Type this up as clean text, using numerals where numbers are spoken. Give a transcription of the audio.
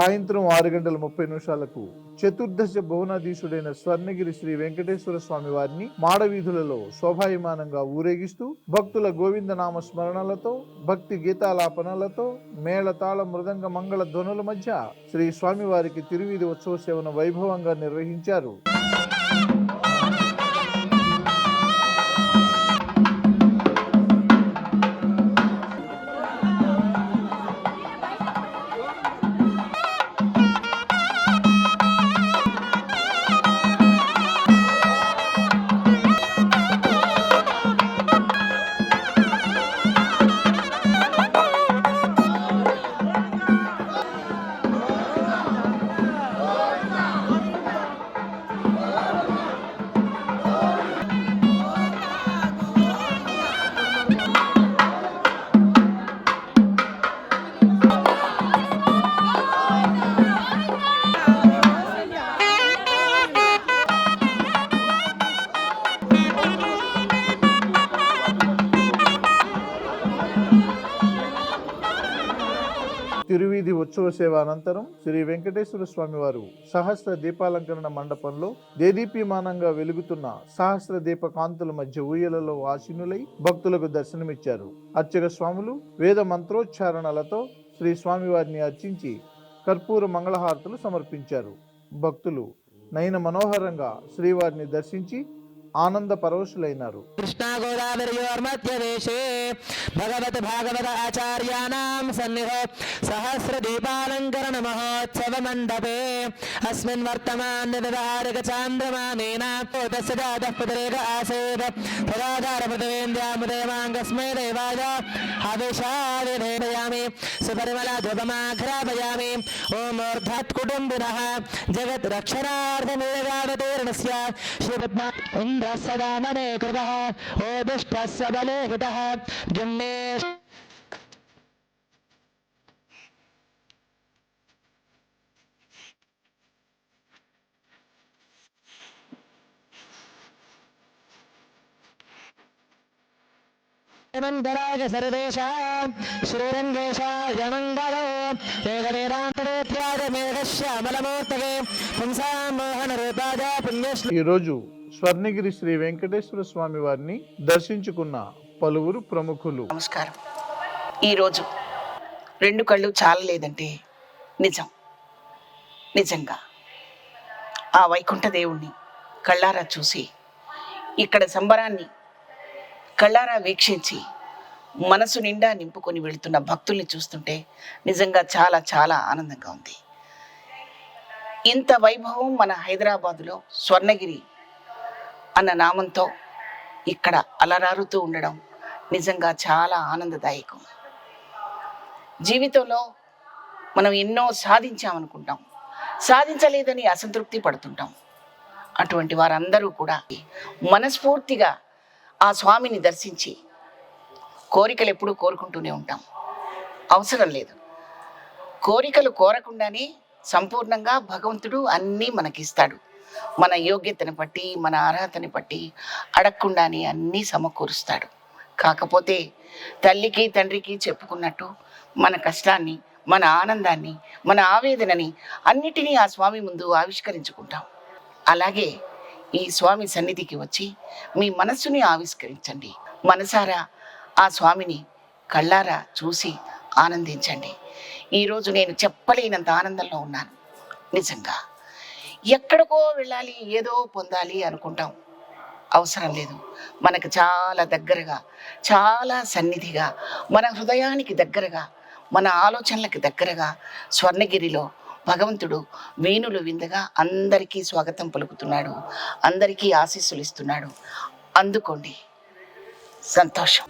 సాయంత్రం 6:30 చతుర్దశ భువనాధీశుడైన స్వర్ణగిరి శ్రీ వెంకటేశ్వర స్వామి వారిని మాడవీధులలో శోభాయమానంగా ఊరేగిస్తూ భక్తుల గోవింద నామ స్మరణలతో భక్తి గీతాలాపనలతో మేళతాళ మృదంగ మంగళ ధ్వనుల మధ్య శ్రీ స్వామివారికి తిరువీధి ఉత్సవ సేవను వైభవంగా నిర్వహించారు. తిరువీధి ఉత్సవ సేవ అనంతరం శ్రీ వెంకటేశ్వర స్వామి వారు సహస్ర దీపాలంకరణ మండపంలో దేదీప్యమానంగా వెలుగుతున్న సహస్ర దీప కాంతుల మధ్య ఊయలలో ఆసీనులై భక్తులకు దర్శనమిచ్చారు. అర్చక స్వాములు వేద మంత్రోచ్చారణలతో శ్రీ స్వామివారిని అర్చించి కర్పూర మంగళహారతులు సమర్పించారు. భక్తులు నయన మనోహరంగా శ్రీవారిని దర్శించి ఆనంద పరవశులైనారు. కృష్ణా గోదావరియోర్మధ్యదేశే భగవత్ భాగవత ఆచార్యానాం సన్నిధౌ సహస్ర దీపాలంకరణ మహోత్సవ మండపే అస్మిన్ వర్తమాన వ్యవహారిక చాంద్రమానేన తస్య జాతః పుత్రేక ఆసేవ తదాధార పృథివీంద్రాముదేవాంగస్మై దేవాయ హవిషావిధేయామి సుపరిమళ ధూపమాఘ్రాపయామి ఓం మూర్ధత్ కుటుంబినః జగత్ రక్షణార్థమేవావతీర్ణస్య శ్రీపద్మా సదా మనే కృతః ఓ దుష్టస్య బలే హృతః జన్మే మంగళాయ సర్వేషాం శ్రీరంగేశాయ మంగళో ఏకవేదాంతరేత్యాగ మేఘశ్యామలమూర్తయే పుంసాం మోహన రూపాయ పుణ్యశ్రీ. ఈరోజు స్వర్ణగిరి శ్రీ వెంకటేశ్వర స్వామి వారిని దర్శించుకున్న పలువురు ప్రముఖులు. నమస్కారం. ఈరోజు రెండు కళ్ళు చాలలేదంటే నిజంగా ఆ వైకుంఠ దేవుణ్ణి కళ్ళారా చూసి ఇక్కడ సంబరాన్ని కళ్ళారా వీక్షించి మనసు నిండా నింపుకొని వెళుతున్న భక్తుల్ని చూస్తుంటే నిజంగా చాలా చాలా ఆనందంగా ఉంది. ఇంత వైభవం మన హైదరాబాదులో స్వర్ణగిరి అన్న నామంతో ఇక్కడ అలరారుతూ ఉండడం నిజంగా చాలా ఆనందదాయకం. జీవితంలో మనం ఎన్నో సాధించామనుకుంటాం, సాధించలేదని అసంతృప్తి పడుతుంటాం. అటువంటి వారందరూ కూడా మనస్ఫూర్తిగా ఆ స్వామిని దర్శించి కోరికలు ఎప్పుడూ కోరుకుంటూనే ఉంటాం. అవసరం లేదు, కోరికలు కోరకుండానే సంపూర్ణంగా భగవంతుడు అన్నీ మనకిస్తాడు. మన యోగ్యతని బట్టి, మన అర్హతని బట్టి అడగకుండానే అన్నీ సమకూరుస్తాడు. కాకపోతే తల్లికి తండ్రికి చెప్పుకున్నట్టు మన కష్టాన్ని, మన ఆనందాన్ని, మన ఆవేదనని అన్నిటినీ ఆ స్వామి ముందు ఆవిష్కరించుకుంటాం. అలాగే ఈ స్వామి సన్నిధికి వచ్చి మీ మనస్సుని ఆవిష్కరించండి. మనసారా ఆ స్వామిని కళ్ళారా చూసి ఆనందించండి. ఈరోజు నేను చెప్పలేనంత ఆనందంలో ఉన్నాను. నిజంగా ఎక్కడికో వెళ్ళాలి, ఏదో పొందాలి అనుకుంటాం. అవసరం లేదు. మనకు చాలా దగ్గరగా, చాలా సన్నిధిగా, మన హృదయానికి దగ్గరగా, మన ఆలోచనలకు దగ్గరగా స్వర్ణగిరిలో భగవంతుడు వేణులు విందగా అందరికీ స్వాగతం పలుకుతున్నాడు, అందరికీ ఆశీస్సులు ఇస్తున్నాడు. అందుకోండి. సంతోషం.